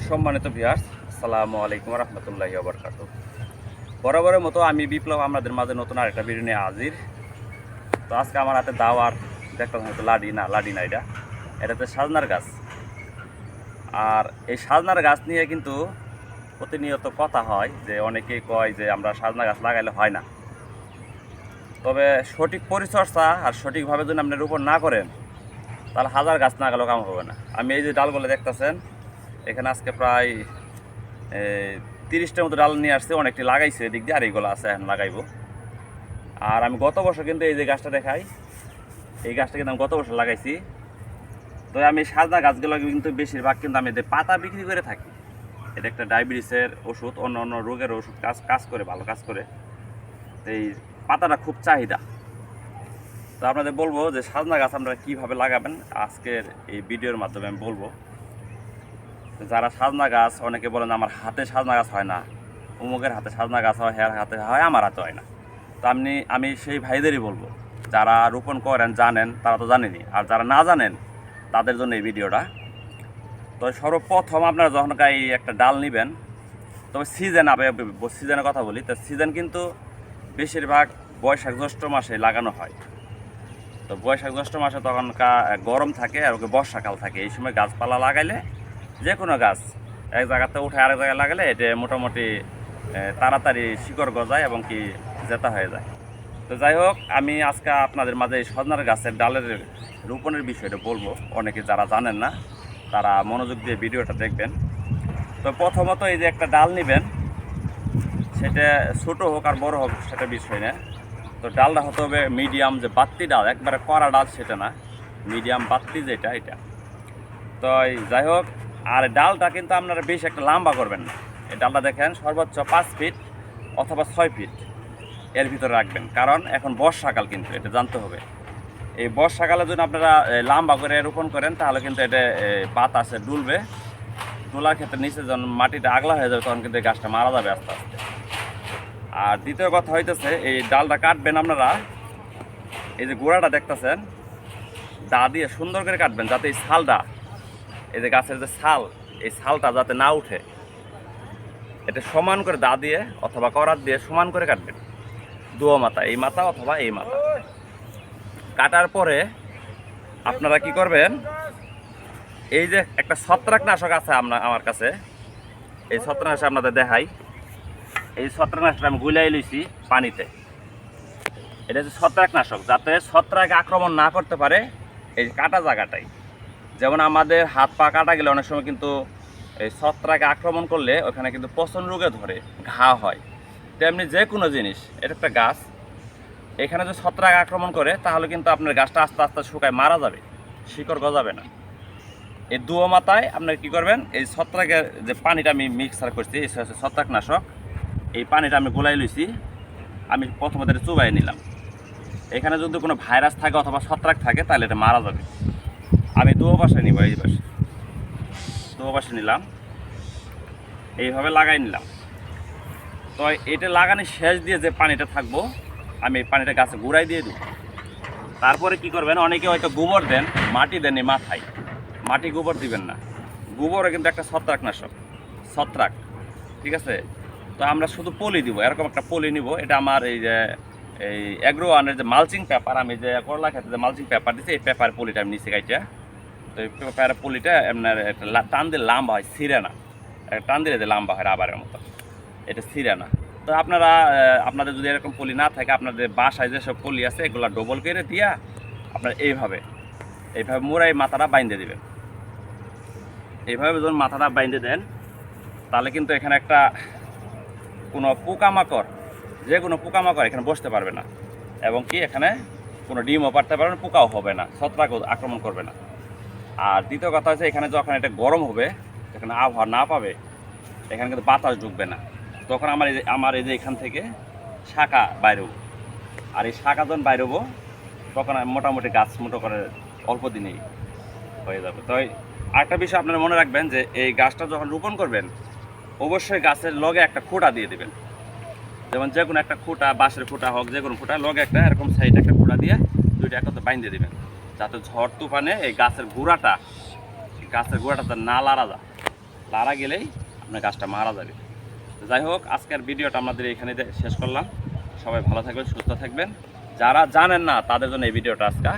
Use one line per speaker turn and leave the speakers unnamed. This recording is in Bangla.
সম্মানিত ভিউয়ার্স, আসসালামু আলাইকুম রহমতুল্লাহি ওয়া বারাকাতুহু। বরাবরের মতো আমি বিপ্লব আপনাদের মাঝে নতুন আরেকটা ভিডিও নিয়ে হাজির। তো আজকে আমার হাতে দাওয়ার দেখতে হয়তো লাডি না এটাতে সাজনার গাছ। আর এই সাজনার গাছ নিয়ে কিন্তু প্রতিনিয়ত কথা হয় যে অনেকেই কয় যে আমরা সাজনা গাছ লাগাইলে হয় না। তবে সঠিক পরিচর্যা আর সঠিকভাবে যদি আপনি রোপণ না করেন তাহলে হাজার গাছ না গেলেও কাম হবে না। আমি এই যে ডালগুলো দেখতেছেন, এখানে আজকে প্রায় 30টার মতো ডাল নিয়ে আসছে, অনেকটি লাগাইছে এদিক দিয়ে, আর এইগুলো আছে এখন লাগাইবো। আর আমি গত বছর কিন্তু এই যে গাছটা দেখাই, এই গাছটা কিন্তু আমি গত বছর লাগাইছি। তো আমি সাজনা গাছগুলো কিন্তু বেশিরভাগ কিন্তু আমি পাতা বিক্রি করে থাকি। এটা একটা ডায়াবেটিসের ওষুধ, অন্য অন্য রোগের ওষুধ কাজ করে, ভালো কাজ করে। এই পাতাটা খুব চাহিদা। তো আপনাদের বলবো যে সাজনা গাছ আপনারা কীভাবে লাগাবেন আজকের এই ভিডিওর মাধ্যমে আমি বলবো। যারা সাজনা গাছ, অনেকে বলেন আমার হাতে সাজনা গাছ হয় না, অমুকের হাতে সাজনা গাছ হয়, হের হাতে হয়, আমার হাতে হয় না। তো আমি সেই ভাইদেরই বলবো, যারা রোপণ করেন জানেন, তারা তো জানেনি, আর যারা না জানেন তাদের জন্য এই ভিডিওটা। তো সর্বপ্রথম আপনারা যখন এই একটা ডাল নেবেন, তবে সিজনের কথা বলি, তো সিজন কিন্তু বেশিরভাগ বৈশাখ জ্যৈষ্ঠ মাসে লাগানো হয়। তো বৈশাখ জ্যৈষ্ঠ মাসে তখন গরম থাকে আর বর্ষাকাল থাকে। এই সময় গাছপালা লাগাইলে, যে কোনো গাছ এক জায়গাতে উঠে আরেক জায়গায় লাগালে এটা মোটামুটি তাড়াতাড়ি শিকড় গজায় এবং কি জেতা হয়ে যায়। তো যাই হোক, আমি আজকে আপনাদের মাঝে এই সজনার গাছের ডালের রোপণের বিষয়টা বলবো। অনেকে যারা জানেন না তারা মনোযোগ দিয়ে ভিডিওটা দেখবেন। তো প্রথমত এই যে একটা ডাল নেবেন, সেটা ছোটো হোক আর বড় হোক সেটা বিষয় না। তো ডালটা হতে হবে মিডিয়াম, যে বাত্তি ডাল, একবারে কড়া ডাল সেটা না, মিডিয়াম বাত্তি যেটা, এটা। তো যাই হোক, আর ডালটা কিন্তু আপনারা বেশি একটা লম্বা করবেন না। এই ডালটা দেখেন সর্বোচ্চ 5 ফিট অথবা 6 ফিট এর ভিতরে রাখবেন, কারণ এখন বর্ষাকাল, কিন্তু এটা জানতে হবে। এই বর্ষাকালে যদি আপনারা লম্বা করে রোপণ করেন তাহলে কিন্তু এটা বাতাসে ডুলবে, ডোলার ক্ষেত্রে নিচে যখন মাটিটা আগলা হয়ে যাবে তখন কিন্তু এই গাছটা মারা যাবে আস্তে আস্তে। আর দ্বিতীয় কথা হইতেছে, এই ডালটা কাটবেন আপনারা, এই যে গোড়াটা দেখতেছেন, দা দিয়ে সুন্দর করে কাটবেন, যাতে এই ছালটা, এই যে গাছের যে ছাল, এই ছালটা যাতে না উঠে। এটা সমান করে দা দিয়ে অথবা করাত দিয়ে সমান করে কাটবেন, দুয়ো মাথা, এই মাথা অথবা এই মাথা। কাটার পরে আপনারা কি করবেন, এই যে একটা ছত্রাকনাশক আছে আমার কাছে, এই ছত্রাকনাশক আপনাদের দেখাই। এই ছত্রাকনাশকটা আমি গুলাই লইছি পানিতে। এটা হচ্ছে ছত্রাকনাশক, যাতে ছত্রাক আক্রমণ না করতে পারে এই কাটা জায়গাটাই। যেমন আমাদের হাত পা কাটা গেলে অনেক সময় কিন্তু এই ছত্রাকে আক্রমণ করলে ওখানে কিন্তু পচন রোগে ধরে, ঘা হয়। তেমনি যে কোনো জিনিস, এটা একটা গাছ, এখানে যদি ছত্রাক আক্রমণ করে তাহলে কিন্তু আপনার গাছটা আস্তে আস্তে শুকায় মারা যাবে, শিকড় গজাবে না। এই দুয়ো মাথায় আপনার কী করবেন, এই ছত্রাকের যে পানিটা আমি মিক্সার করছি, এই ছত্রাকনাশক, এই পানিটা আমি গোলাই লইছি, আমি প্রথমত এটা চুবাই নিলাম। এখানে যদি কোনো ভাইরাস থাকে অথবা ছত্রাক থাকে তাহলে এটা মারা যাবে। আমি দুয়ো পাশে নিব, এই পাশে দুয়ো পাশে নিলাম, এইভাবে লাগাই নিলাম। তো এটা লাগানোর শেষ দিয়ে যে পানিটা থাকবো, আমি এই পানিটা গাছে গুঁড়াই দিয়ে দিই। তারপরে কি করবেন, অনেকে হয়তো গোবর দেন, মাটি দেন এই মাথায়, মাটি গোবর দিবেন না। গোবরে কিন্তু একটা ছত্রাকনাশক, ছত্রাক, ঠিক আছে। তো আমরা শুধু পলি দিব, এরকম একটা পলি নিব। এটা আমার এই যে এই অ্যাগ্রো-ওয়ানের যে মালচিং পেপার, আমি যে করলা খেতে যে মালচিং পেপার দিচ্ছি, এই পেপার পলিটা আমি নিচে গাইটা। তো এই পেপারের পলিটা আপনার একটা টান দিয়ে লম্বা হয়, ছিঁড়ে না, টান দিলে যে লম্বা হয় রাবারের মতো, এটা ছিঁড়ে না। তো আপনারা আপনাদের যদি এরকম পলি না থাকে, আপনাদের বাসায় যেসব পলি আছে এগুলো ডবল করে দিয়া আপনারা এইভাবে মোড়াই মাথাটা বাইন্ধে দিবেন। এইভাবে যখন মাথাটা বাইন্ধে দেন তাহলে কিন্তু এখানে একটা কোনো পোকামাকড়, যে কোনো পোকামাকড় এখানে বসতে পারবে না, এবং কি এখানে কোনো ডিমও পারতে পারবে না, পোকাও হবে না, ছত্রাকও আক্রমণ করবে না। আর দ্বিতীয় কথা হচ্ছে, এখানে যখন এটা গরম হবে, এখানে আবহাওয়া না পাবে, এখানে কিন্তু বাতাস ঢুকবে না, তখন আমার এই যে এখান থেকে শাখা বাইরেব। আর এই শাখা যখন বাইরেব তখন মোটামুটি গাছ মোটো করে অল্প দিনেই হয়ে যাবে। তো আরেকটা বিষয় আপনারা মনে রাখবেন, যে এই গাছটা যখন রোপণ করবেন অবশ্যই গাছের লগে একটা খুঁটা দিয়ে দেবেন। যেমন যে কোনো একটা খুঁটা, বাঁশের খুঁটা হোক, যে কোনো খুঁটা লগে একটা এরকম সাইডে একটা খুঁটা দিয়ে দুইটা একত্রে বাইন্ধে দেবেন, যাতে ঝড় তুফানে এই গাছের গোড়াটা না লাড়া যায়। লারা গেলেই আপনার গাছটা মারা যাবে। তো যাই হোক, আজকের ভিডিওটা আমাদের এখানে শেষ করলাম। সবাই ভালো থাকবেন, সুস্থ থাকবেন। যারা জানেন না তাদের জন্য এই ভিডিওটা আজকে